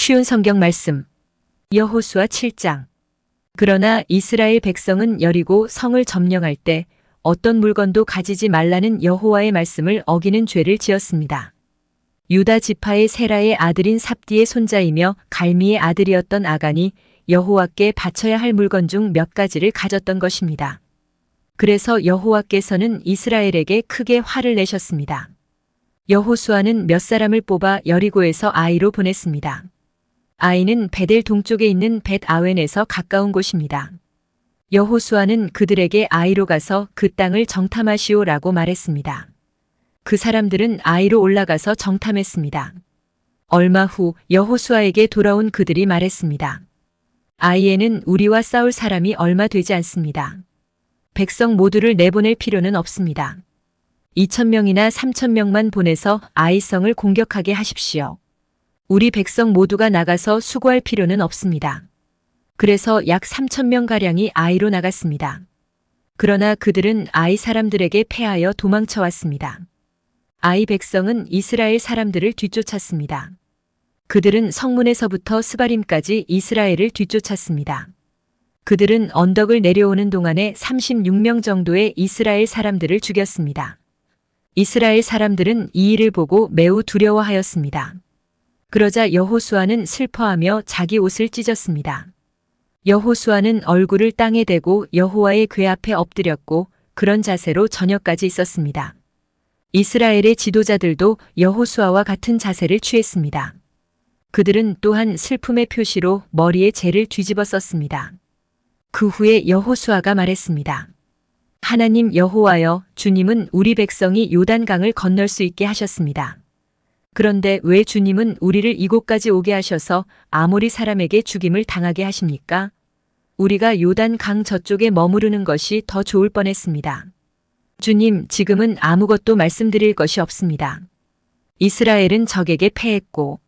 쉬운 성경 말씀. 여호수아 7장. 그러나 이스라엘 백성은 여리고 성을 점령할 때 어떤 물건도 가지지 말라는 여호와의 말씀을 어기는 죄를 지었습니다. 유다 지파의 세라의 아들인 삽디의 손자이며 갈미의 아들이었던 아간이 여호와께 바쳐야 할 물건 중 몇 가지를 가졌던 것입니다. 그래서 여호와께서는 이스라엘에게 크게 화를 내셨습니다. 여호수아는 몇 사람을 뽑아 여리고에서 아이로 보냈습니다. 아이는 베델 동쪽에 있는 벳 아웬에서 가까운 곳입니다. 여호수아는 그들에게 아이로 가서 그 땅을 정탐하시오라고 말했습니다. 그 사람들은 아이로 올라가서 정탐했습니다. 얼마 후 여호수아에게 돌아온 그들이 말했습니다. 아이에는 우리와 싸울 사람이 얼마 되지 않습니다. 백성 모두를 내보낼 필요는 없습니다. 2,000명이나 3,000명만 보내서 아이성을 공격하게 하십시오. 우리 백성 모두가 나가서 수고할 필요는 없습니다. 그래서 약 3,000명가량이 아이로 나갔습니다. 그러나 그들은 아이 사람들에게 패하여 도망쳐 왔습니다. 아이 백성은 이스라엘 사람들을 뒤쫓았습니다. 그들은 성문에서부터 스바림까지 이스라엘을 뒤쫓았습니다. 그들은 언덕을 내려오는 동안에 36명 정도의 이스라엘 사람들을 죽였습니다. 이스라엘 사람들은 이 일을 보고 매우 두려워하였습니다. 그러자 여호수아는 슬퍼하며 자기 옷을 찢었습니다. 여호수아는 얼굴을 땅에 대고 여호와의 궤 앞에 엎드렸고 그런 자세로 저녁까지 있었습니다. 이스라엘의 지도자들도 여호수아와 같은 자세를 취했습니다. 그들은 또한 슬픔의 표시로 머리에 재를 뒤집어 썼습니다. 그 후에 여호수아가 말했습니다. 하나님 여호와여, 주님은 우리 백성이 요단강을 건널 수 있게 하셨습니다. 그런데 왜 주님은 우리를 이곳까지 오게 하셔서 아모리 사람에게 죽임을 당하게 하십니까? 우리가 요단강 저쪽에 머무르는 것이 더 좋을 뻔했습니다. 주님, 지금은 아무것도 말씀드릴 것이 없습니다. 이스라엘은 적에게 패했고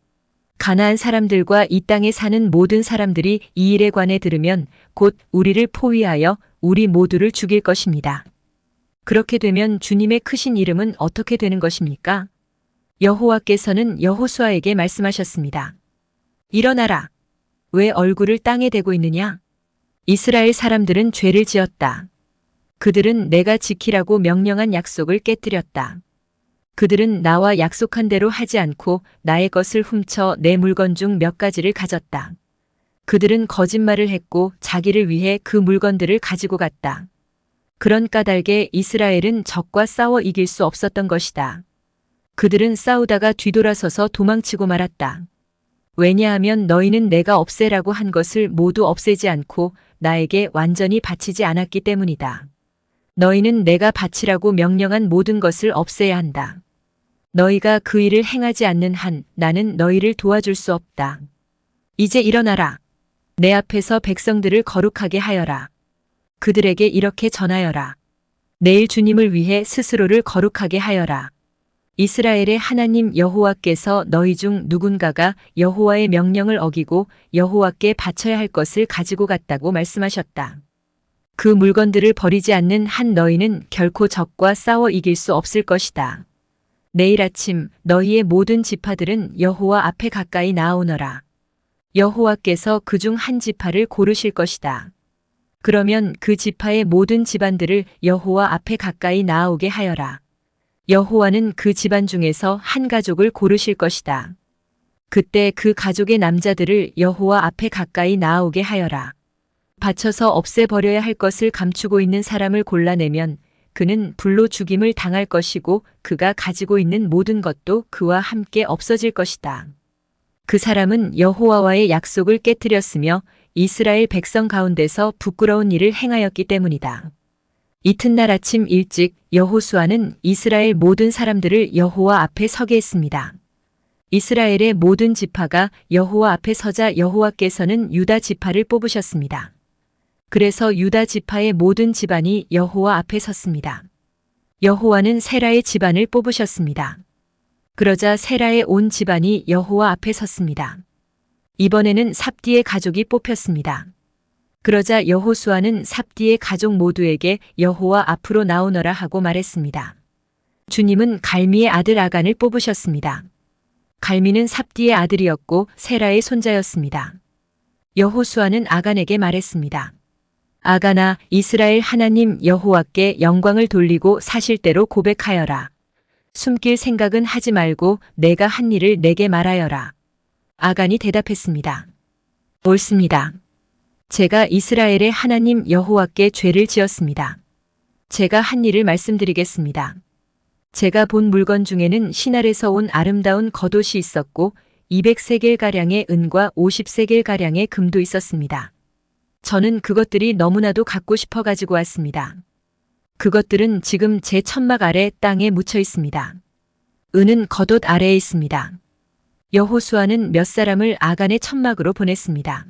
가나안 사람들과 이 땅에 사는 모든 사람들이 이 일에 관해 들으면 곧 우리를 포위하여 우리 모두를 죽일 것입니다. 그렇게 되면 주님의 크신 이름은 어떻게 되는 것입니까? 여호와께서는 여호수아에게 말씀하셨습니다. 일어나라. 왜 얼굴을 땅에 대고 있느냐? 이스라엘 사람들은 죄를 지었다. 그들은 내가 지키라고 명령한 약속을 깨뜨렸다. 그들은 나와 약속한 대로 하지 않고 나의 것을 훔쳐 내 물건 중 몇 가지를 가졌다. 그들은 거짓말을 했고 자기를 위해 그 물건들을 가지고 갔다. 그런 까닭에 이스라엘은 적과 싸워 이길 수 없었던 것이다. 그들은 싸우다가 뒤돌아서서 도망치고 말았다. 왜냐하면 너희는 내가 없애라고 한 것을 모두 없애지 않고 나에게 완전히 바치지 않았기 때문이다. 너희는 내가 바치라고 명령한 모든 것을 없애야 한다. 너희가 그 일을 행하지 않는 한 나는 너희를 도와줄 수 없다. 이제 일어나라. 내 앞에서 백성들을 거룩하게 하여라. 그들에게 이렇게 전하여라. 내일 주님을 위해 스스로를 거룩하게 하여라. 이스라엘의 하나님 여호와께서 너희 중 누군가가 여호와의 명령을 어기고 여호와께 바쳐야 할 것을 가지고 갔다고 말씀하셨다. 그 물건들을 버리지 않는 한 너희는 결코 적과 싸워 이길 수 없을 것이다. 내일 아침 너희의 모든 지파들은 여호와 앞에 가까이 나아오너라. 여호와께서 그중 한 지파를 고르실 것이다. 그러면 그 지파의 모든 집안들을 여호와 앞에 가까이 나아오게 하여라. 여호와는 그 집안 중에서 한 가족을 고르실 것이다. 그때 그 가족의 남자들을 여호와 앞에 가까이 나아오게 하여라. 바쳐서 없애버려야 할 것을 감추고 있는 사람을 골라내면 그는 불로 죽임을 당할 것이고 그가 가지고 있는 모든 것도 그와 함께 없어질 것이다. 그 사람은 여호와와의 약속을 깨뜨렸으며 이스라엘 백성 가운데서 부끄러운 일을 행하였기 때문이다. 이튿날 아침 일찍 여호수아는 이스라엘 모든 사람들을 여호와 앞에 서게 했습니다. 이스라엘의 모든 지파가 여호와 앞에 서자 여호와께서는 유다 지파를 뽑으셨습니다. 그래서 유다 지파의 모든 집안이 여호와 앞에 섰습니다. 여호와는 세라의 집안을 뽑으셨습니다. 그러자 세라의 온 집안이 여호와 앞에 섰습니다. 이번에는 삽디의 가족이 뽑혔습니다. 그러자 여호수아는 삽디의 가족 모두에게 여호와 앞으로 나오너라 하고 말했습니다. 주님은 갈미의 아들 아간을 뽑으셨습니다. 갈미는 삽디의 아들이었고 세라의 손자였습니다. 여호수아는 아간에게 말했습니다. 아간아, 이스라엘 하나님 여호와께 영광을 돌리고 사실대로 고백하여라. 숨길 생각은 하지 말고 내가 한 일을 내게 말하여라. 아간이 대답했습니다. 옳습니다. 제가 이스라엘의 하나님 여호와께 죄를 지었습니다. 제가 한 일을 말씀드리겠습니다. 제가 본 물건 중에는 시날에서 온 아름다운 겉옷이 있었고 200세겔가량의 은과 50세겔가량의 금도 있었습니다. 저는 그것들이 너무나도 갖고 싶어 가지고 왔습니다. 그것들은 지금 제 천막 아래 땅에 묻혀 있습니다. 은은 겉옷 아래에 있습니다. 여호수아는 몇 사람을 아간의 천막으로 보냈습니다.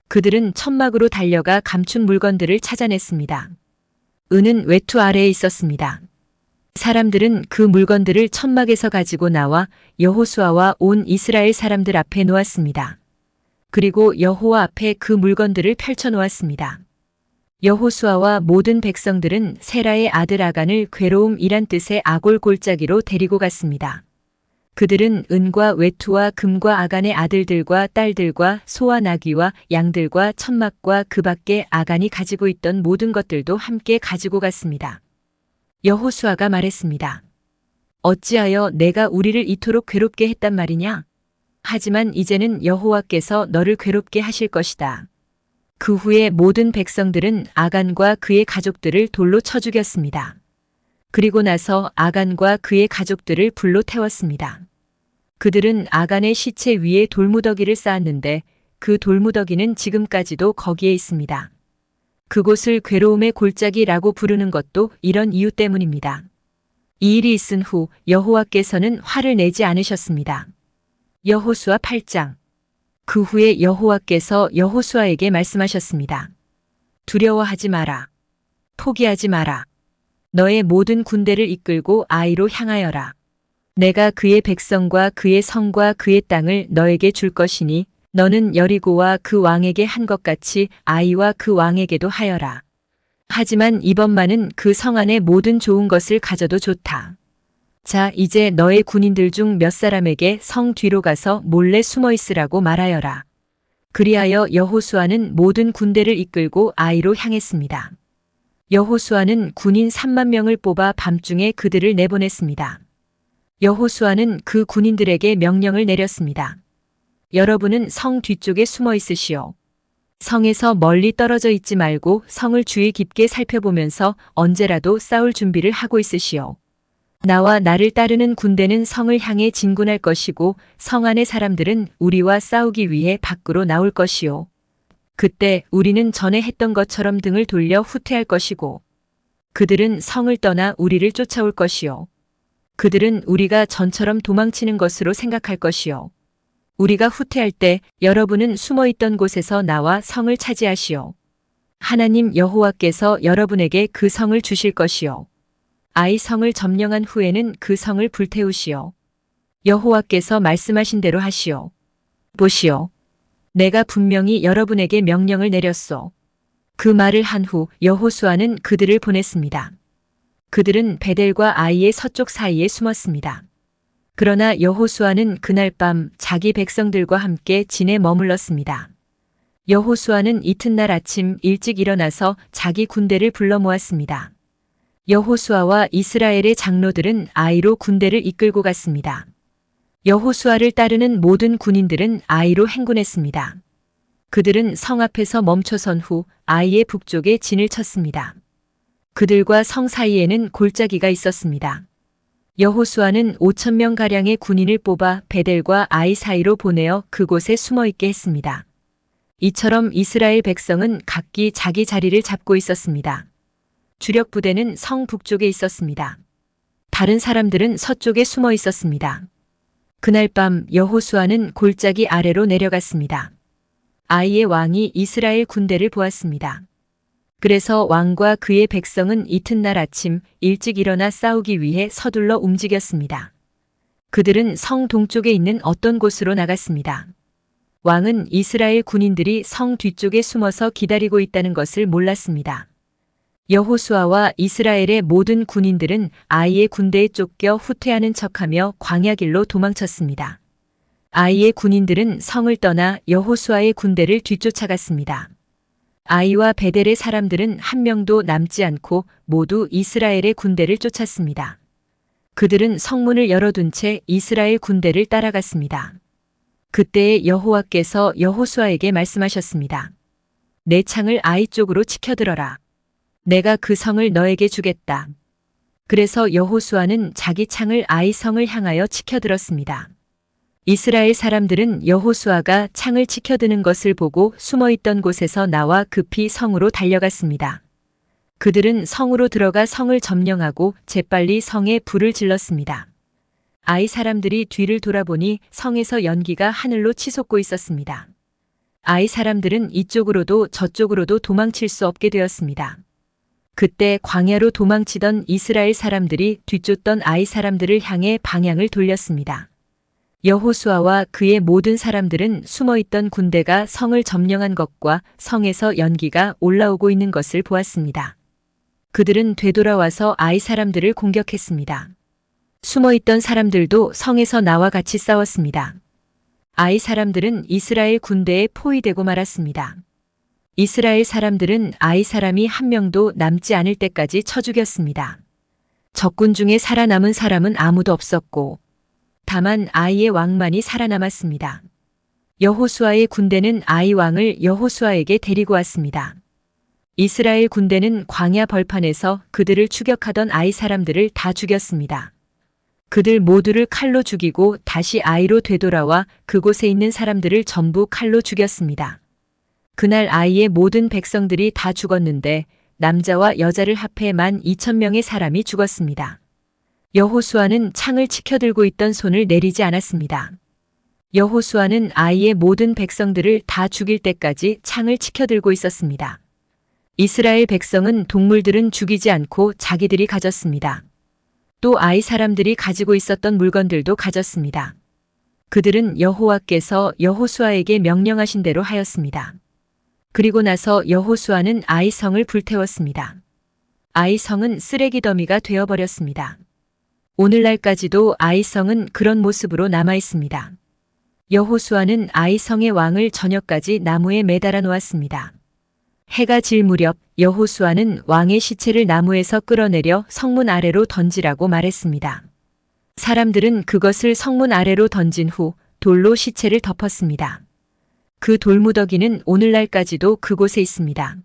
그들은 천막으로 달려가 감춘 물건들을 찾아냈습니다. 은은 외투 아래에 있었습니다. 사람들은 그 물건들을 천막에서 가지고 나와 여호수아와 온 이스라엘 사람들 앞에 놓았습니다. 그리고 여호와 앞에 그 물건들을 펼쳐 놓았습니다. 여호수아와 모든 백성들은 세라의 아들 아간을 괴로움이란 뜻의 아골 골짜기로 데리고 갔습니다. 그들은 은과 외투와 금과 아간의 아들들과 딸들과 소와 나귀와 양들과 천막과 그 밖에 아간이 가지고 있던 모든 것들도 함께 가지고 갔습니다. 여호수아가 말했습니다. 어찌하여 내가 우리를 이토록 괴롭게 했단 말이냐? 하지만 이제는 여호와께서 너를 괴롭게 하실 것이다. 그 후에 모든 백성들은 아간과 그의 가족들을 돌로 쳐 죽였습니다. 그리고 나서 아간과 그의 가족들을 불로 태웠습니다. 그들은 아간의 시체 위에 돌무더기를 쌓았는데 그 돌무더기는 지금까지도 거기에 있습니다. 그곳을 괴로움의 골짜기라고 부르는 것도 이런 이유 때문입니다. 이 일이 있은 후 여호와께서는 화를 내지 않으셨습니다. 여호수아 8장. 그 후에 여호와께서 여호수아에게 말씀하셨습니다. 두려워하지 마라. 포기하지 마라. 너의 모든 군대를 이끌고 아이로 향하여라. 내가 그의 백성과 그의 성과 그의 땅을 너에게 줄 것이니 너는 여리고와 그 왕에게 한 것 같이 아이와 그 왕에게도 하여라. 하지만 이번만은 그 성 안에 모든 좋은 것을 가져도 좋다. 자, 이제 너의 군인들 중 몇 사람에게 성 뒤로 가서 몰래 숨어 있으라고 말하여라. 그리하여 여호수아는 모든 군대를 이끌고 아이로 향했습니다. 여호수아는 군인 3만 명을 뽑아 밤중에 그들을 내보냈습니다. 여호수아는 그 군인들에게 명령을 내렸습니다. 여러분은 성 뒤쪽에 숨어 있으시오. 성에서 멀리 떨어져 있지 말고 성을 주의 깊게 살펴보면서 언제라도 싸울 준비를 하고 있으시오. 나와 나를 따르는 군대는 성을 향해 진군할 것이고 성 안의 사람들은 우리와 싸우기 위해 밖으로 나올 것이오. 그때 우리는 전에 했던 것처럼 등을 돌려 후퇴할 것이고 그들은 성을 떠나 우리를 쫓아올 것이오. 그들은 우리가 전처럼 도망치는 것으로 생각할 것이오. 우리가 후퇴할 때 여러분은 숨어있던 곳에서 나와 성을 차지하시오. 하나님 여호와께서 여러분에게 그 성을 주실 것이오. 아이 성을 점령한 후에는 그 성을 불태우시오. 여호와께서 말씀하신 대로 하시오. 보시오. 내가 분명히 여러분에게 명령을 내렸소. 그 말을 한 후 여호수아는 그들을 보냈습니다. 그들은 베델과 아이의 서쪽 사이에 숨었습니다. 그러나 여호수아는 그날 밤 자기 백성들과 함께 진에 머물렀습니다. 여호수아는 이튿날 아침 일찍 일어나서 자기 군대를 불러 모았습니다. 여호수아와 이스라엘의 장로들은 아이로 군대를 이끌고 갔습니다. 여호수아를 따르는 모든 군인들은 아이로 행군했습니다. 그들은 성 앞에서 멈춰선 후 아이의 북쪽에 진을 쳤습니다. 그들과 성 사이에는 골짜기가 있었습니다. 여호수아는 5,000명가량의 군인을 뽑아 베델과 아이 사이로 보내어 그곳에 숨어있게 했습니다. 이처럼 이스라엘 백성은 각기 자기 자리를 잡고 있었습니다. 주력 부대는 성 북쪽에 있었습니다. 다른 사람들은 서쪽에 숨어 있었습니다. 그날 밤 여호수아는 골짜기 아래로 내려갔습니다. 아이의 왕이 이스라엘 군대를 보았습니다. 그래서 왕과 그의 백성은 이튿날 아침 일찍 일어나 싸우기 위해 서둘러 움직였습니다. 그들은 성 동쪽에 있는 어떤 곳으로 나갔습니다. 왕은 이스라엘 군인들이 성 뒤쪽에 숨어서 기다리고 있다는 것을 몰랐습니다. 여호수아와 이스라엘의 모든 군인들은 아이의 군대에 쫓겨 후퇴하는 척하며 광야길로 도망쳤습니다. 아이의 군인들은 성을 떠나 여호수아의 군대를 뒤쫓아갔습니다. 아이와 베델의 사람들은 한 명도 남지 않고 모두 이스라엘의 군대를 쫓았습니다. 그들은 성문을 열어둔 채 이스라엘 군대를 따라갔습니다. 그때에 여호와께서 여호수아에게 말씀하셨습니다. 내 창을 아이 쪽으로 치켜들어라. 내가 그 성을 너에게 주겠다. 그래서 여호수아는 자기 창을 아이 성을 향하여 치켜들었습니다. 이스라엘 사람들은 여호수아가 창을 치켜드는 것을 보고 숨어있던 곳에서 나와 급히 성으로 달려갔습니다. 그들은 성으로 들어가 성을 점령하고 재빨리 성에 불을 질렀습니다. 아이 사람들이 뒤를 돌아보니 성에서 연기가 하늘로 치솟고 있었습니다. 아이 사람들은 이쪽으로도 저쪽으로도 도망칠 수 없게 되었습니다. 그때 광야로 도망치던 이스라엘 사람들이 뒤쫓던 아이 사람들을 향해 방향을 돌렸습니다. 여호수아와 그의 모든 사람들은 숨어있던 군대가 성을 점령한 것과 성에서 연기가 올라오고 있는 것을 보았습니다. 그들은 되돌아와서 아이 사람들을 공격했습니다. 숨어있던 사람들도 성에서 나와 같이 싸웠습니다. 아이 사람들은 이스라엘 군대에 포위되고 말았습니다. 이스라엘 사람들은 아이 사람이 한 명도 남지 않을 때까지 쳐 죽였습니다. 적군 중에 살아남은 사람은 아무도 없었고 다만 아이의 왕만이 살아남았습니다. 여호수아의 군대는 아이 왕을 여호수아에게 데리고 왔습니다. 이스라엘 군대는 광야 벌판에서 그들을 추격하던 아이 사람들을 다 죽였습니다. 그들 모두를 칼로 죽이고 다시 아이로 되돌아와 그곳에 있는 사람들을 전부 칼로 죽였습니다. 그날 아이의 모든 백성들이 다 죽었는데 남자와 여자를 합해 12,000명의 사람이 죽었습니다. 여호수아는 창을 치켜들고 있던 손을 내리지 않았습니다. 여호수아는 아이의 모든 백성들을 다 죽일 때까지 창을 치켜들고 있었습니다. 이스라엘 백성은 동물들은 죽이지 않고 자기들이 가졌습니다. 또 아이 사람들이 가지고 있었던 물건들도 가졌습니다. 그들은 여호와께서 여호수아에게 명령하신 대로 하였습니다. 그리고 나서 여호수아는 아이 성을 불태웠습니다. 아이 성은 쓰레기 더미가 되어버렸습니다. 오늘날까지도 아이 성은 그런 모습으로 남아 있습니다. 여호수아는 아이 성의 왕을 저녁까지 나무에 매달아 놓았습니다. 해가 질 무렵 여호수아는 왕의 시체를 나무에서 끌어내려 성문 아래로 던지라고 말했습니다. 사람들은 그것을 성문 아래로 던진 후 돌로 시체를 덮었습니다. 그 돌무더기는 오늘날까지도 그곳에 있습니다.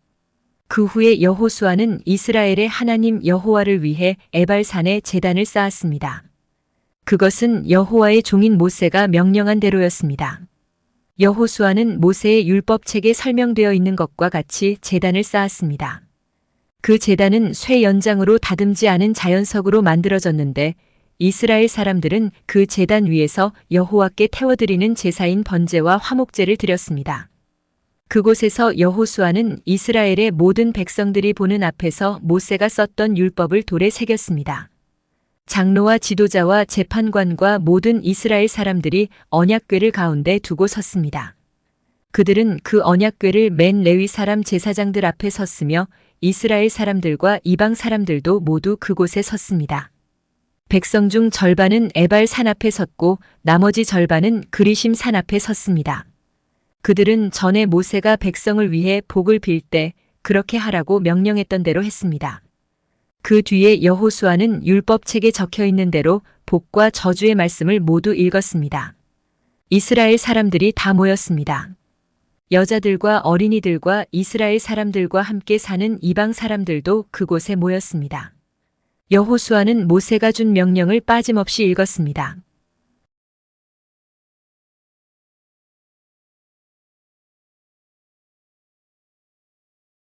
그 후에 여호수아는 이스라엘의 하나님 여호와를 위해 에발산에 제단을 쌓았습니다. 그것은 여호와의 종인 모세가 명령한 대로였습니다. 여호수아는 모세의 율법책에 설명되어 있는 것과 같이 제단을 쌓았습니다. 그 제단은 쇠 연장으로 다듬지 않은 자연석으로 만들어졌는데 이스라엘 사람들은 그 제단 위에서 여호와께 태워드리는 제사인 번제와 화목제를 드렸습니다. 그곳에서 여호수아는 이스라엘의 모든 백성들이 보는 앞에서 모세가 썼던 율법을 돌에 새겼습니다. 장로와 지도자와 재판관과 모든 이스라엘 사람들이 언약궤를 가운데 두고 섰습니다. 그들은 그 언약궤를 맨 레위 사람 제사장들 앞에 섰으며 이스라엘 사람들과 이방 사람들도 모두 그곳에 섰습니다. 백성 중 절반은 에발 산 앞에 섰고 나머지 절반은 그리심 산 앞에 섰습니다. 그들은 전에 모세가 백성을 위해 복을 빌 때 그렇게 하라고 명령했던 대로 했습니다. 그 뒤에 여호수아는 율법책에 적혀 있는 대로 복과 저주의 말씀을 모두 읽었습니다. 이스라엘 사람들이 다 모였습니다. 여자들과 어린이들과 이스라엘 사람들과 함께 사는 이방 사람들도 그곳에 모였습니다. 여호수아는 모세가 준 명령을 빠짐없이 읽었습니다.